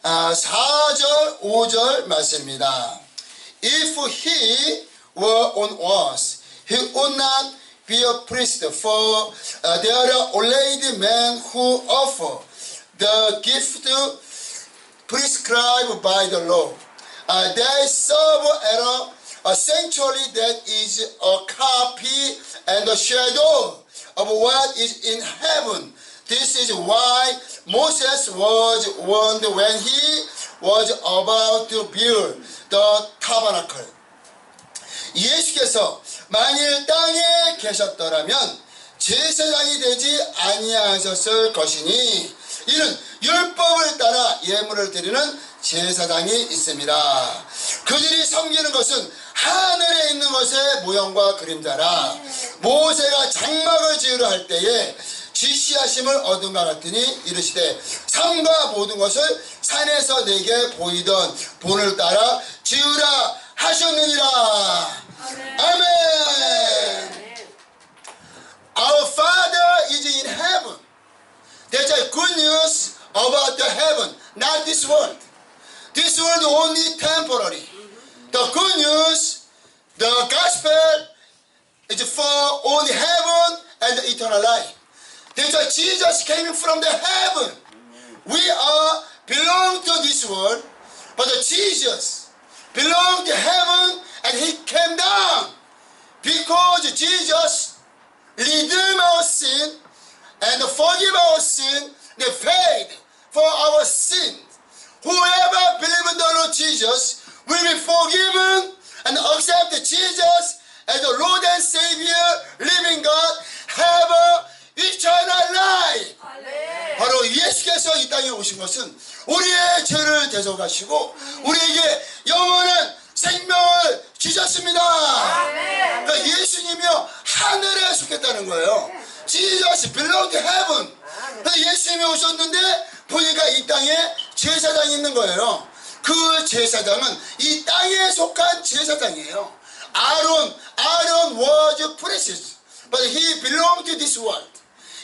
4절 5절 말씀입니다. If he were on earth, he would not be a priest, for there are already men who offer the gift prescribed by the law. They serve at a sanctuary that is a copy and a shadow of what is in heaven. This is why Moses was warned when he was about to build the tabernacle. 예수께서 만일 땅에 계셨더라면 제사장이 되지 아니하셨을 것이니 이는 율법을 따라 예물을 드리는 제사장이 있습니다. 그들이 섬기는 것은 하늘에 있는 것의 모형과 그림자라. 모세가 장막을 지으려 할 때에 지시하심을 얻은 것 같으니 이르시되 산과 모든 것을 산에서 내게 보이던 본을 따라 지으라 하셨느니라. 아멘. Our Father is in heaven. That's a good news about the heaven, not this world. This world only temporary. The good news, the gospel is for only heaven and the eternal life. That's why Jesus came from the heaven. We are belong to this world, but Jesus belonged to heaven and he came down because Jesus redeemed our sin and forgive our sin. They paid for our sin. Whoever believes in the Lord Jesus will be forgiven and accept Jesus as the Lord and Savior, living God, have a eternal life. 바로 예수께서 이 땅에 오신 것은 우리의 죄를 대속하시고 우리에게 영원한 생명을 주셨습니다. 그러니까 예수님이요 하늘에 속했다는 거예요. Jesus belong to heaven. 예수님이 오셨는데 보니까 이 땅에 제사장이 있는 거예요. 그 제사장은 이 땅에 속한 제사장이에요. Aaron was priest, but he belonged to this world.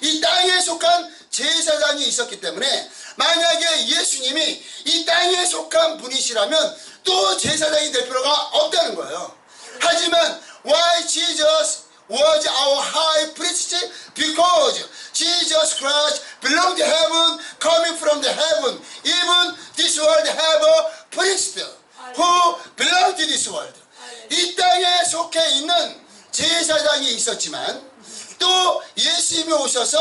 이 땅에 속한 제사장이 있었기 때문에 만약에 예수님이 이 땅에 속한 분이시라면 또 제사장이 될 필요가 없다는 거예요. 하지만 why Jesus was our high priest? Because Jesus Christ belonged to heaven, coming from the heaven. Even this world have a priest who belong to this world. 이 땅에 속해 있는 제사장이 있었지만 또 예수님이 오셔서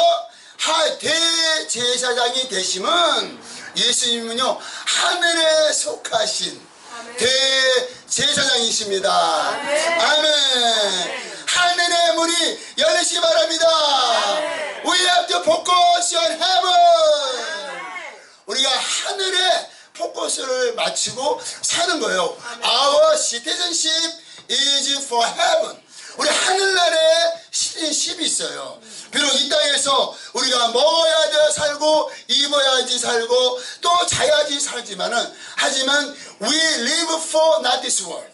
대제사장이 되심은 예수님은요 하늘에 속하신 대제사장이십니다. 아멘. 하늘의 문이 열리시기 바랍니다. We have to focus on heaven. 우리가 하늘에 포커스를 맞추고 사는 거예요. Our citizenship is for heaven. 우리 하늘나라에 시티즌십이 있어요. 비록 이 땅에서 우리가 먹어야지 살고 입어야지 살고 또 자야지 살지만은 하지만 we live for not this world.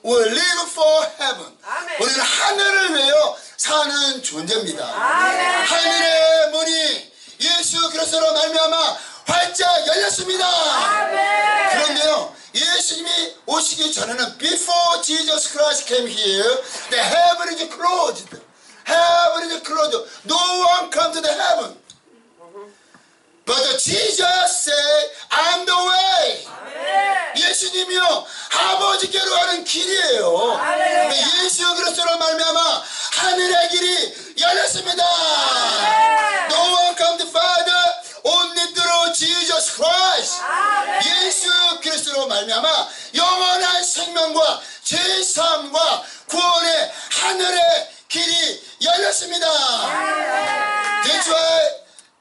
We live for heaven. 아멘. 우리는 하늘을 위하여 사는 존재입니다. 아멘. 하늘의 문이 예수 그리스도로 말미암아 활짝 열렸습니다. 아멘. 그런데요 예수님이 오시기 전에는 before Jesus Christ came here, the heaven is closed. Heaven is closed. No one comes to the heaven. But Jesus said, I'm the way. 아멘. 예수님이요 아버지께로 가는 길이에요. 아멘. 예수 그리스도로 말미암아 하늘의 길이 열렸습니다. 아멘. No one comes to Father only through Jesus Christ. 아멘. 예수 그리스도로 말미암아 영원한 생명과 죄사함과 구원의 하늘의 길이 열렸습니다. 아멘. That's why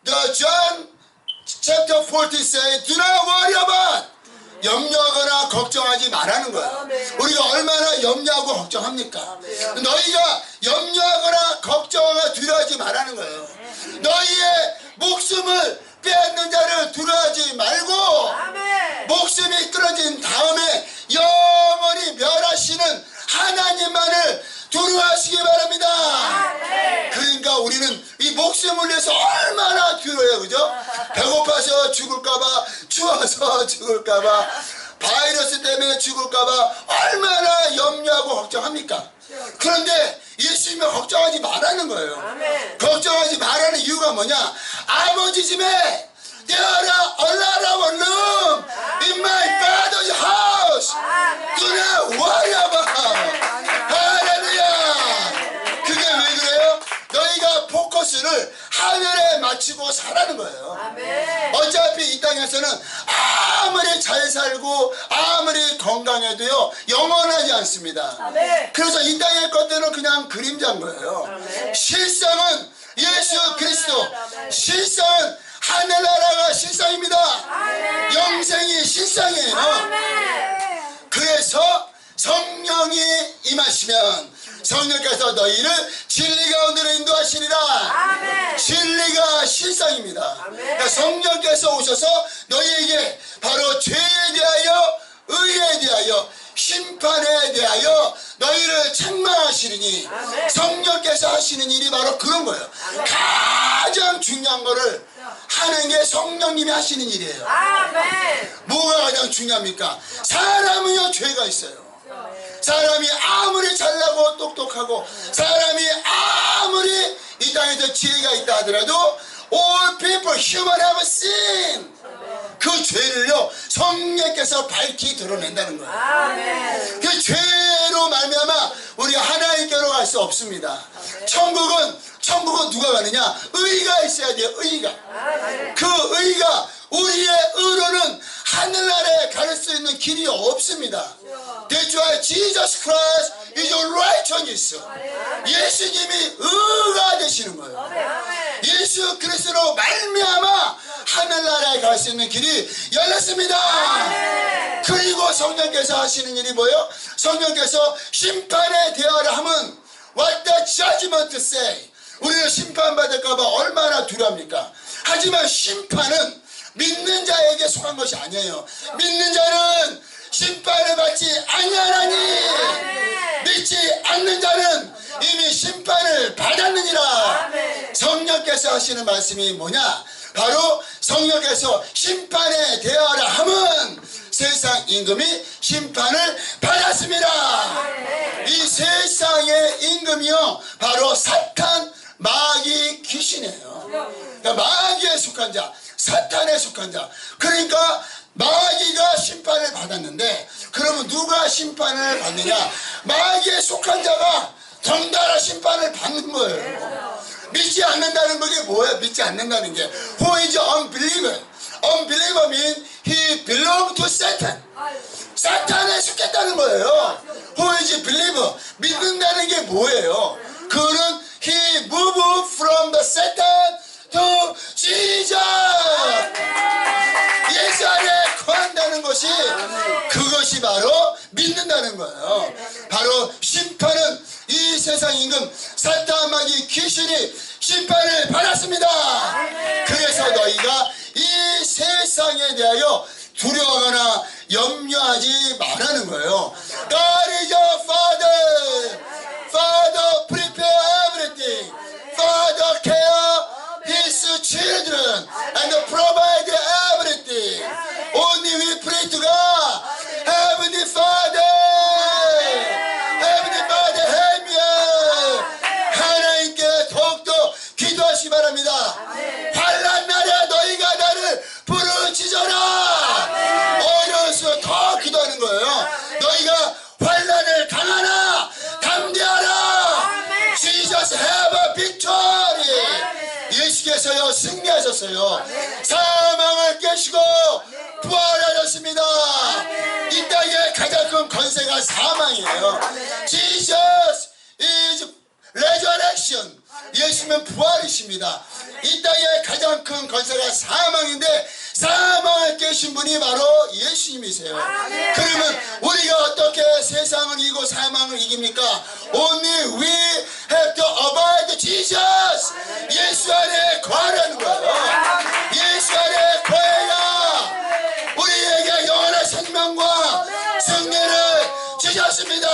the John chapter 14 says, do not worry about. 염려하거나 걱정하지 말라는 거예요. 우리가 얼마나 염려하고 걱정합니까? 너희가 염려하거나 걱정하거나 두려워하지 말라는 거예요. 너희의 목숨을 빼앗는 자를 두려워하지 말고 목숨이 끊어진 다음에 영원히 멸하시는 하나님만을 두려워하시기 바랍니다. 그러니까 우리는 이 목숨을 몸을 위해서 얼마나 두려워요. 그죠? 배고파서 죽을까봐, 추워서 죽을까봐, 바이러스 때문에 죽을까봐 얼마나 염려하고 걱정합니까? 그런데 예수님이 걱정하지 말라는 거예요. 아멘. 걱정하지 말라는 이유가 뭐냐? 아버지 집에 There are a lot of room in my father's house. Do not worry about. 할렐루야. 그게 왜 그래요? 너희가 포커스를 하늘에 맞추고 살라는 거예요. 아멘. 어차피 이 땅에서는 아무리 잘 살고 아무리 건강해도요 영원하지 않습니다. 아멘. 그래서 이 땅의 것들은 그냥 그림자인 거예요. 아멘. 실상은 예수 그리스도, 실상은 하늘나라가 실상입니다. 아멘. 영생이 실상이에요. 아멘. 그래서 성령이 임하시면 성령께서 너희를 진리 가운데로 인도하시리라. 아멘. 진리가 실상입니다. 아멘. 그러니까 성령께서 오셔서 너희에게 바로 죄에 대하여, 의에 대하여, 심판에 대하여 너희를 책망하시리니, 아멘. 성령께서 하시는 일이 바로 그런 거예요. 아멘. 가장 중요한 거를 하는 게 성령님이 하시는 일이에요. 아멘. 뭐가 가장 중요합니까? 사람은요 죄가 있어요. 사람이 아무리 잘나고 똑똑하고, 사람이 아무리 이 땅에서 지혜가 있다 하더라도 all people, human have sin. 그 죄를요 성령께서 밝히 드러낸다는 거예요. 아멘. 그 죄로 말미암아 우리가 하나님께로 갈 수 없습니다. 천국은 누가 가느냐? 의가 있어야 돼요. 의가. 아멘. 그 의가, 우리의 의로는 하늘나라에 갈 수 있는 길이 없습니다. That's why Jesus Christ is your righteousness. 예수님이 의가 되시는 거예요. 아멘. 예수 그리스도로 말미암아 하늘나라에 갈 수 있는 길이 열렸습니다. 아멘. 그리고 성령께서 하시는 일이 뭐예요? 성령께서 심판에 대하라 함은 What the judgment say? 우리는 심판받을까봐 얼마나 두려합니까? 하지만 심판은 믿는 자에게 속한 것이 아니에요. 믿는 자는 심판을 받지 아니하나니, 믿지 않는 자는 이미 심판을 받았느니라. 성령께서 하시는 말씀이 뭐냐? 바로 성령께서 심판에 대하라 함은 세상 임금이 심판을 받았습니다. 이 세상의 임금이요 바로 사탄, 마귀, 귀신이에요. 그러니까 마귀에 속한 자, 사탄에 속한 자. 그러니까 마귀가 심판을 받았는데, 그러면 누가 심판을 받느냐? 마귀에 속한 자가 덩달아 심판을 받는 거예요. 믿지 않는다는 게 뭐예요? 믿지 않는다는 게 Who is unbeliever? Unbeliever means he belongs to Satan. 사탄에 속했다는 거예요. Who is believer? 믿는다는 게 뭐예요? 그는 he moved from the Satan to Jesus. 예수 안에 거한다는 것이, 그것이 바로 믿는다는 거예요. 바로 심판은 이 세상 임금 사탄, 마귀, 귀신이 심판을 받았습니다. 그래서 너희가 이 세상에 대하여 두려워하거나 염려하지 말라는 거예요. God is your Father. Father prepare everything. Father care His children and provide everything. Only we pray to God. Heavenly Father. Heavenly Father, help me. 하나님께 더욱더 기도하시 바랍니다. 환난 날에 너희가 나를 부르짖어라. 어려울수록 더 기도하는 거예요. 너희가 환난을 당하나 담대하라. Jesus have a victory. 예수께서요 승리하셨어요. 사망을 깨시고 부활하셨습니다. 이 땅의 가장 큰 권세가 사망이에요. Jesus is resurrection. 예수님은 부활이십니다. 이 땅의 가장 큰 권세가 사망인데, 사망을 깨신 분이 바로 예수님이세요. 그러면 우리가 어떻게 세상을 이기고 사망을 이깁니까? Only we have to abide Jesus. 예수 안에 거하라는 거예요. 예수 안에 거해야 우리에게 영원한 생명과 승리를 주셨습니다.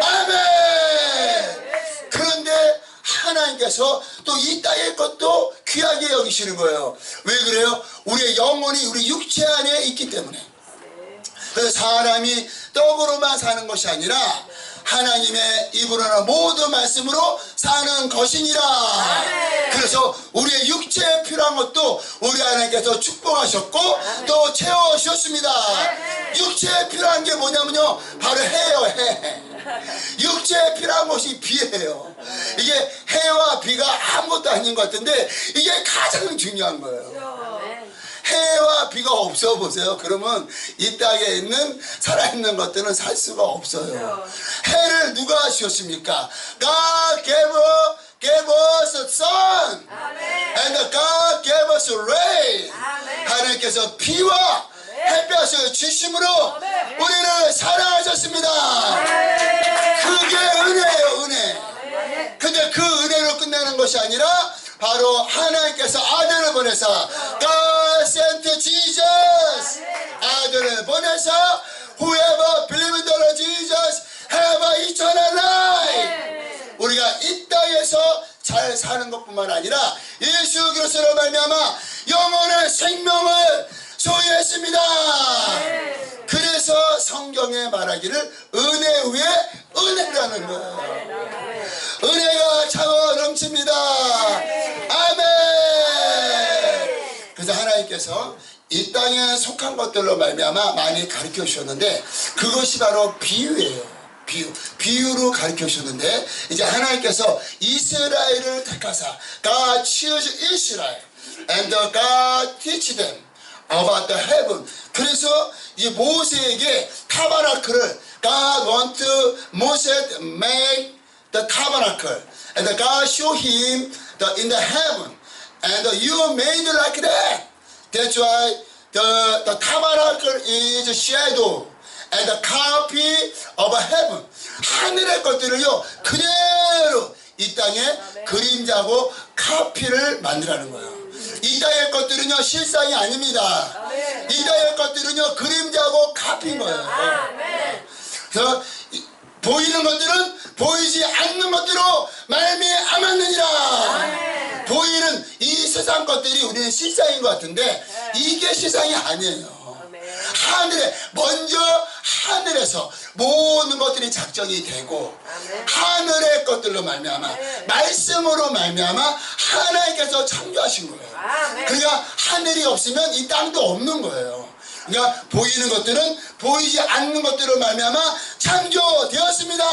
아멘. 그런데 하나님께 하나님께서 또 이 땅의 것도 귀하게 여기시는 거예요. 왜 그래요? 우리의 영혼이 우리 육체 안에 있기 때문에. 그래서 사람이 떡으로만 사는 것이 아니라 하나님의 입으로나 모든 말씀으로 사는 것이니라. 그래서 우리의 육체에 필요한 것도 우리 하나님께서 축복하셨고 또 채워주셨습니다. 육체에 필요한 게 뭐냐면요, 바로 해요. 해. 육체에 필요한 것이 비예요. 이게 해와 비가 아무것도 아닌 것 같은데 이게 가장 중요한 거예요. 해와 비가 없어 보세요. 그러면 이 땅에 있는 살아있는 것들은 살 수가 없어요. 해를 누가 주셨습니까? God gave us a sun, and God gave us a rain. 하나님께서 비와 햇볕을 주심으로 우리를 사랑하셨습니다. 그게 은혜예요, 은혜. 근데 그 은혜로 끝나는 것이 아니라 바로 하나님께서 아들을 보내서 God sent Jesus, 아들을 보내서 whoever believes in the Lord Jesus have eternal life. 우리가 이 땅에서 잘 사는 것뿐만 아니라 예수 그리스도로 말미암아 영원한 생명을 소유했습니다. 그래서 성경에 말하기를 은혜 위에 은혜라는 거예요. 은혜가 차고 넘칩니다. 아멘. 그래서 하나님께서 이 땅에 속한 것들로 말미암아 많이 가르쳐 주셨는데 그것이 바로 비유예요. 비유로 가르쳐 주셨는데 이제 하나님께서 이스라엘을 택하사 God chose Israel and God teach them about the heaven. 그래서 이 모세에게 타바나클을 God want to Moses make the tabernacle and God show him in the heaven and you made like that. That's why the tabernacle is a shadow and the copy of heaven. 하늘의 것들을요 그대로 이 땅에 그림자고 카피를 만들라는 거예요. 이 땅의 것들은요 실상이 아닙니다. 이 땅의 것들은요 그림자고 카피인 거예요. 그래서 보이는 것들은 보이지 않는 것들로 말미암았느니라. 보이는 이 세상 것들이 우리는 실상인 것 같은데 이게 실상이 아니에요. 먼저 하늘에서 모든 것들이 작정이 되고 하늘의 것들로 말미암아 말씀으로 말미암아 하나님께서 창조하신 거예요. 그러니까 하늘이 없으면 이 땅도 없는 거예요. 그러니까 보이는 것들은 보이지 않는 것들로 말미암아 창조되었습니다.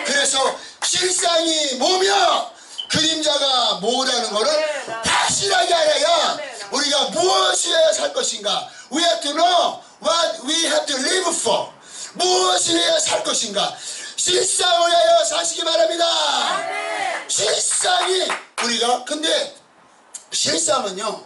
그래서 실상이 뭐며 그림자가 뭐라는 것을 확실하게 알아야 우리가 무엇을 해야 살 것인가. We have to know what we have to live for. 무엇을 해야 살 것인가. 실상을 하여 사시기 바랍니다. 실상이 우리가 근데 실상은요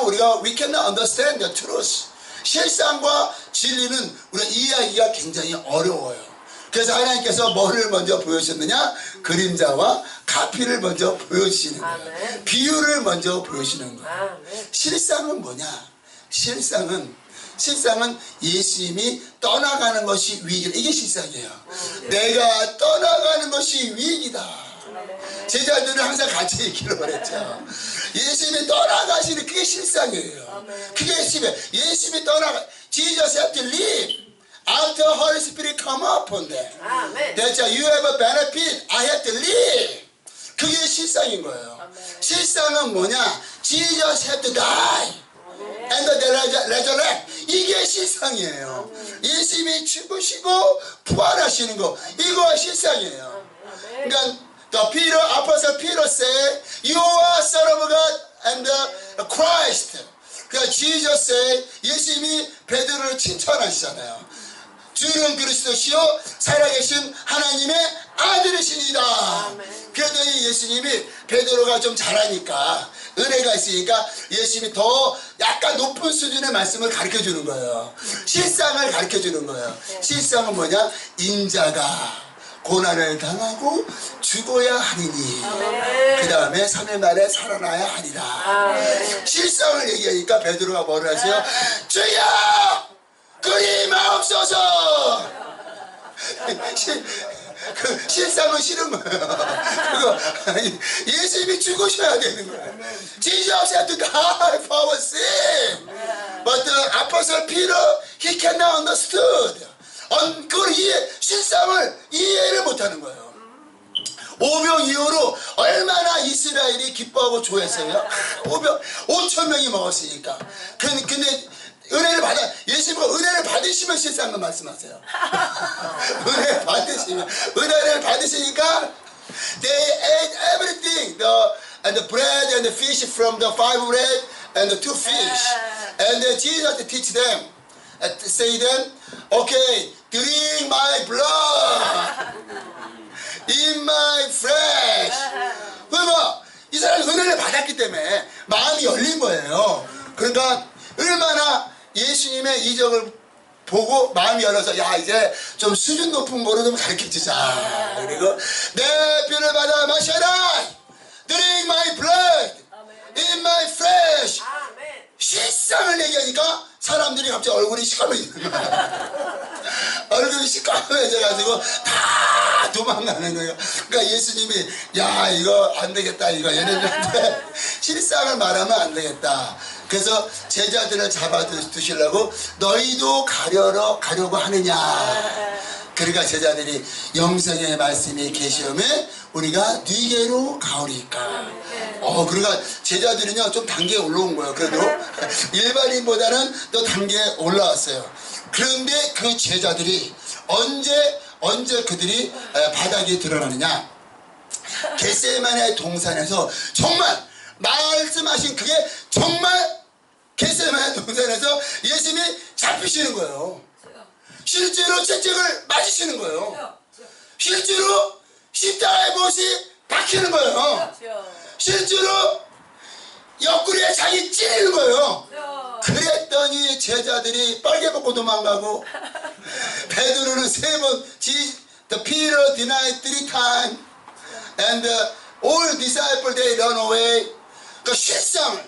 우리가 we cannot understand the truth. 실상과 진리는 우리가 이해하기가 굉장히 어려워요. 그래서 하나님께서 뭐를 먼저 보여주셨느냐? 그림자와 카피를 먼저 보여주시는 거예요. 비유를 먼저 보여주시는 거예요. 실상은 뭐냐? 실상은 예수님이 떠나가는 것이 위기다. 이게 실상이에요. 내가 떠나가는 것이 위기다. 제자들은 항상 같이 얘기를 했죠. 예수님이 떠나가시는 그게 실상이에요. 그게 예수님이 떠나가. Jesus have to leave after Holy Spirit come upon them. That's why you have a benefit. I have to leave. 그게 실상인 거예요. 실상은 뭐냐? Jesus have to die. And resurrect. 이게 실상이에요. 예수님이 죽으시고 부활하시는 거 이거 실상이에요. 그러니까 the Apostle Peter said, "You are Son of God and the Christ." 그러니까 Jesus said, 예수님이 베드로를 칭찬하시잖아요. 주는 그리스도시요 살아계신 하나님의 아들이시니다. 그랬더니 예수님이 베드로가 좀 잘하니까 은혜가 있으니까 예수님이 더 약간 높은 수준의 말씀을 가르쳐주는 거예요. 실상을 가르쳐주는 거예요. 실상은 뭐냐? 인자가 고난을 당하고 죽어야 하리니 그 다음에 3일 만에 살아나야 하리라. 실상을 얘기하니까 베드로가 뭐를 하세요? 주여 그리 마옵소서. 그 실상은 싫은 거예요. 그거 예수님이 죽으셔야 되는 거예요. Jesus had to die for our sin. But the Apostle Peter, he cannot understood. 그걸 실상을 이해를 못하는 거예요. 오병 이후로 얼마나 이스라엘이 기뻐하고 좋아했어요. 5,000명이 먹었으니까. 근데 은혜를 예수님과 은혜를 받으시면 실상을 말씀하세요. 은혜를 받으시니까 they ate everything, and the bread and the fish from the 5 bread and the 2 fish. And then Jesus teach them, say them, okay, drink my blood, eat my flesh. 그러니까 이 사람이 은혜를 받았기 때문에 마음이 열린 거예요. 그러니까 얼마나 예수님의 이적을 보고 마음이 열어서 야 이제 좀 수준 높은 거로 좀 가르쳐주자. 그리고 내 피를 받아 마셔라. Drink my blood, eat my flesh. 실상을 얘기하니까 사람들이 갑자기 얼굴이 시커매지는 거야. 얼굴이 시커매져가지고 다 도망가는 거예요. 그러니까 예수님이 야 이거 안 되겠다, 이거 얘네들한테 실상을 말하면 안 되겠다. 그래서 제자들을 잡아두시려고 너희도 가려고 하느냐. 그러니까 제자들이 영성의 말씀이 계시오면 우리가 네게로 가오리까. 그러니까 제자들은요 좀 단계에 올라온 거예요. 그래도 일반인보다는 더 단계에 올라왔어요. 그런데 그 제자들이 언제 그들이 바닥에 드러나느냐. 겟세마네 동산에서 정말 말씀하신 그게 정말 겟세마네 동산에서 예수님이 잡히시는 거예요. 실제로 채찍을 맞으시는 거예요. 실제로 십자가의 못이 박히는 거예요. 실제로 옆구리에 자기 찌르는 거예요. 그랬더니 제자들이 빨개 벗고 도망가고 베드로는 3번 the Peter denied 3 times and all disciples they run away. 그 실상을,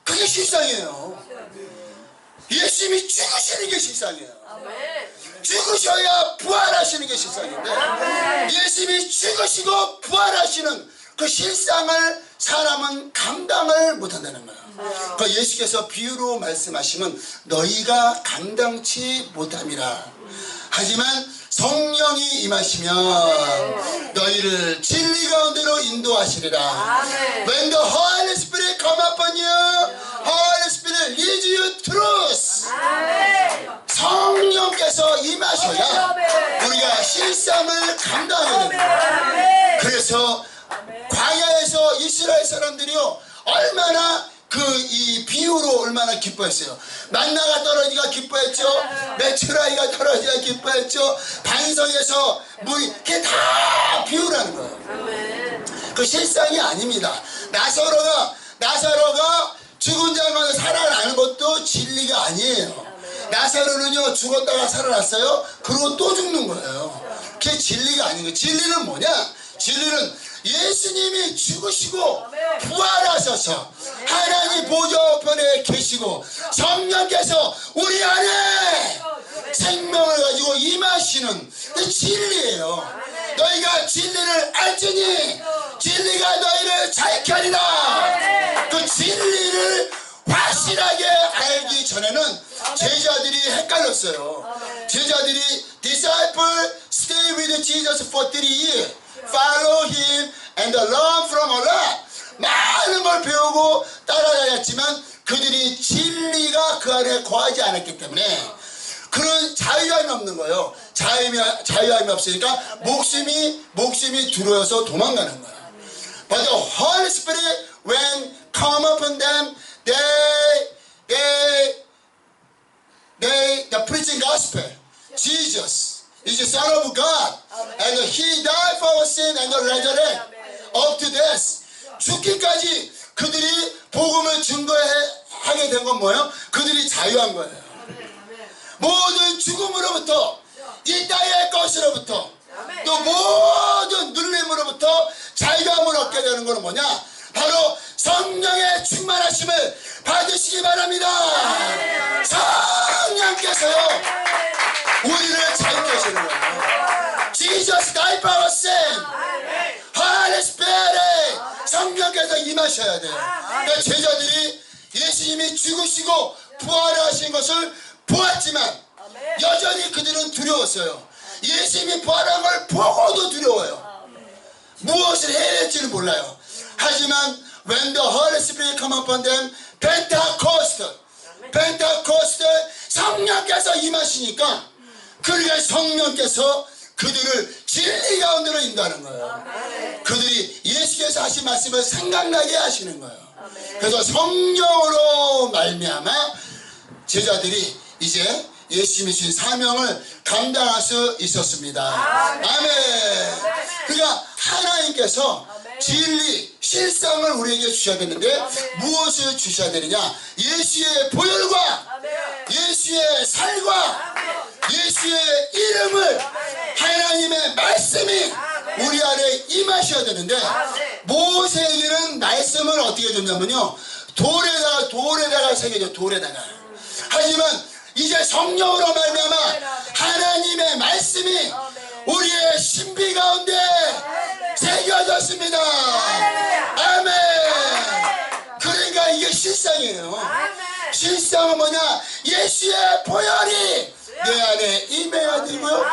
그게 실상이에요. 예수님이 죽으시는 게 실상이에요. 죽으셔야 부활하시는 게 실상인데 예수님이 죽으시고 부활하시는 그 실상을 사람은 감당을 못한다는 거예요. 그 예수께서 비유로 말씀하시면 너희가 감당치 못함이라. 하지만 성령이 임하시면 너희를 진리 가운데로 인도하시리라. When the Holy Spirit come upon you, Holy Spirit leads you truth. 성령께서 임하셔야 우리가 실상을 감당하게 됩니다. 그래서 광야에서 이스라엘 사람들이요 얼마나 이 비유로 얼마나 기뻐했어요. 만나가 떨어지기가 기뻐했죠. 메추라기가 떨어지기가 기뻐했죠. 반석에서 물이, 그게 다 비유라는 거예요. 그 실상이 아닙니다. 나사로가 죽은 자 가운데 살아나는 것도 진리가 아니에요. 나사로는요 죽었다가 살아났어요. 그리고 또 죽는 거예요. 그게 진리가 아닌 거예요. 진리는 뭐냐? 진리는 예수님이 죽으시고 부활하셔서 하나님 보좌편에 계시고 성령께서 우리 안에 생명을 가지고 임하시는 그 진리예요. 너희가 진리를 알지니 진리가 너희를 자유케 하리라. 그 진리를 확실하게 알기 전에는 제자들이 헷갈렸어요. 제자들이 disciple stay with Jesus for 3 years. Follow him and learn from Allah. 많은 걸 배우고 따라다녔지만 그들이 진리가 그 안에 거하지 않았기 때문에 그런 자유함이 없는 거예요. 자유함이 없으니까 목숨이 두려워서 도망가는 거예요. But the Holy Spirit when come upon them, they preaching gospel. Jesus is the Son of God, and He died for our sin and resurrected up to death. 죽기까지 그들이 복음을 증거하게 된 건 뭐예요? 그들이 자유한 거예요. 모든 죽음으로부터 이 땅의 것으로부터 또 모든 눌림으로부터 자유함을 얻게 되는 것은 뭐냐? 바로 성령의 충만하심을 받으시기 바랍니다. 성령께서요 우리를 자유케 하시는 거예요. Jesus died for 임하셔야 돼요. 그러니까 제자들이 예수님이 죽으시고 부활하신 것을 보았지만 여전히 그들은 두려웠어요. 예수님이 부활한 걸 보고도 두려워요. 무엇을 해야 될지를 몰라요. 하지만 when the Holy Spirit come upon them, 펜타코스트 성령께서 임하시니까 그러니까 성령께서 그들을 진리 가운데로 인도하는 거예요. 그들이 예수께서 하신 말씀을 생각나게 하시는 거예요. 그래서 성령으로 말미암아 제자들이 이제 예수님이 주신 사명을 감당할 수 있었습니다. 아멘. 그러니까 하나님께서 진리, 실상을 우리에게 주셔야 되는데 무엇을 주셔야 되느냐? 예수의 보혈과 예수의 살과 예수의 이름을, 하나님의 말씀이 우리 안에 임하셔야 되는데 모세에게는 말씀을 어떻게 줬냐면요, 돌에다가 새겨줘. 돌에다가. 하지만 이제 성령으로 말미암아 하나님의 말씀이 우리의 신비 가운데 새겨졌습니다. 아멘. 그러니까 이게 실상이에요. 실상은 뭐냐? 예수의 보혈이 내 안에 임해야 되고요,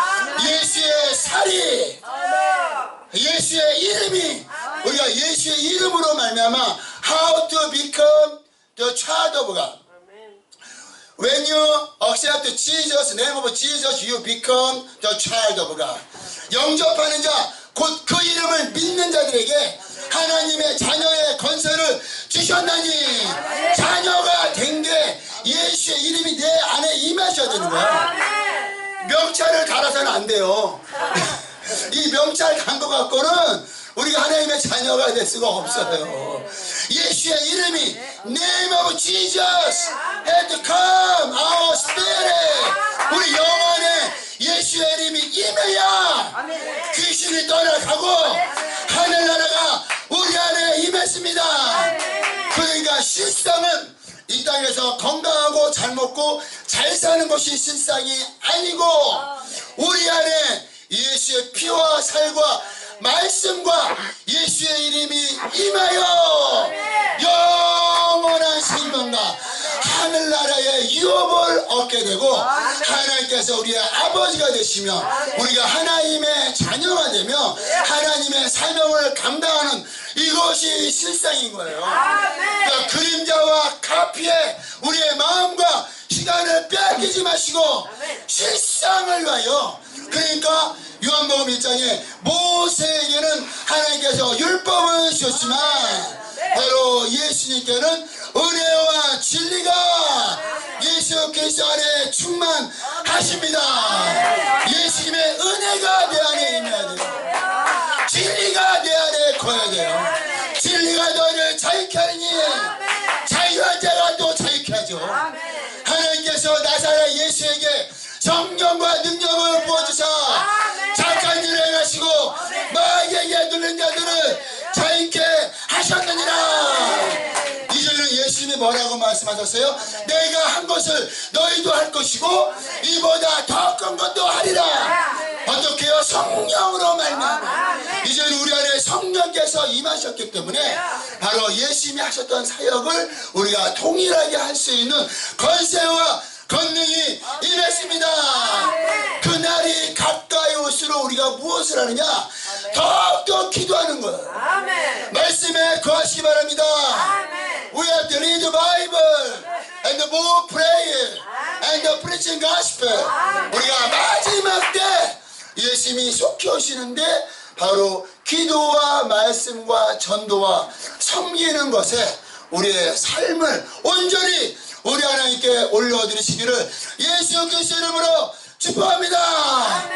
예수의 살이, 예수의 이름이, 우리가 예수의 이름으로 말미암아 how to become the child of God. When you accept Jesus, name of Jesus, you become the child of God. 영접하는 자, 곧 그 이름을 믿는 자들에게 하나님의 자녀의 권세를 주셨나니, 자녀가 된 게 예수의 이름이 내 안에 임하셔야 되는 거야. 명찰을 달아서는 안 돼요. 이 명찰 간 것 갖고는 우리가 하나님의 자녀가 될 수가 없어요. 예수의 이름이 Name of Jesus had come our spirit. 우리 영혼에 예수의 이름이 임해야 귀신이 떠나가고 하늘나라가 우리 안에 임했습니다. 그러니까 실상은 이 땅에서 건강하고 잘 먹고 잘 사는 것이 실상이 아니고 우리 안에 예수의 피와 살과 말씀과 예수의 이름이 임하여 영원한 생명과 하늘나라의 유업을 얻게 되고 하나님께서 우리의 아버지가 되시며 우리가 하나님의 자녀가 되며 하나님의 사명을 감당하는 이것이 실상인 거예요. 그러니까 그림자와 카피에 우리의 마음과 시간을 빼앗기지 마시고 실상을 위하여, 그러니까 요한복음 1장에 모세에게는 하나님께서 율법을 주셨지만 바로 예수님께는 은혜와 진리가 예수 그리스도 안에 충만하십니다. 예수님의 은혜가 내 안에 임해야 돼요. 진리가 내 안에 거해야 돼요. 진리가 너를 자유케 하리니 자유한 자가 또 자유케 하죠. 하나님께서 나사렛 예수에게 성령과 능력을 부어주사 착한 일을 행하시고 마귀에게 눌린 자들을 자유케 하셨느니라. 이제는 예수님이 뭐라고 말씀하셨어요? 내가 한 것을 너희도 할 것이고 이보다 더 큰 것도 하리라. 어떻게 해요? 성령으로 말미암아. 이제는 우리 안에 성령께서 임하셨기 때문에 바로 예수님이 하셨던 사역을 우리가 동일하게 할 수 있는 권세와 권능이 임했습니다. 그날이 가까이 올수록 우리가 무엇을 하느냐? 더욱더 기도하는 거예요. 말씀에 거하시기 바랍니다. We have to read the Bible and more prayer and preaching gospel. 우리가 마지막 때 예수님이 속히 오시는데 바로 기도와 말씀과 전도와 섬기는 것에 우리의 삶을 온전히 우리 하나님께 올려드리시기를 예수 그리스도 이름으로 축복합니다.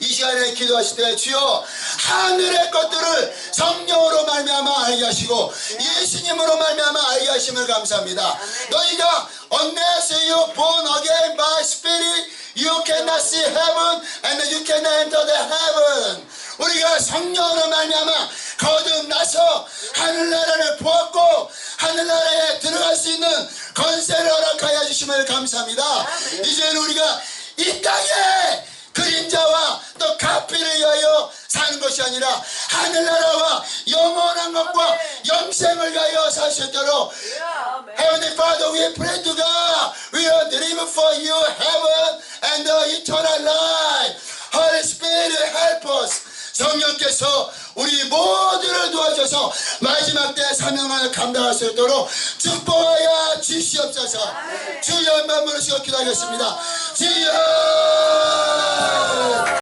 이 시간에 기도하실 때 주여 하늘의 것들을 성령으로 말미암아 알게 하시고 예수님으로 말미암아 알게 하심을 감사합니다. 너희가 unless you born again by spirit you cannot see heaven and you cannot enter the heaven. 우리가 성령으로 말미암아 거듭나서 하늘나라를 보았고 하늘나라에 들어갈 수 있는 권세를 허락하여 주심을 감사합니다. 이제는 우리가 이 땅에 그림자와 또 카피를 위하여 사는 것이 아니라 하늘나라와 영원한 것과 영생을 위하여 살 수 있도록 Heavenly Father, we pray to God. We are living for you, heaven and the eternal life. Holy Spirit, help us. 성령께서 우리 모두를 도와줘서 마지막 때 사명을 감당할 수 있도록 축복하여 주시옵소서. 주여 한번 부르시고 기도하겠습니다. 주여.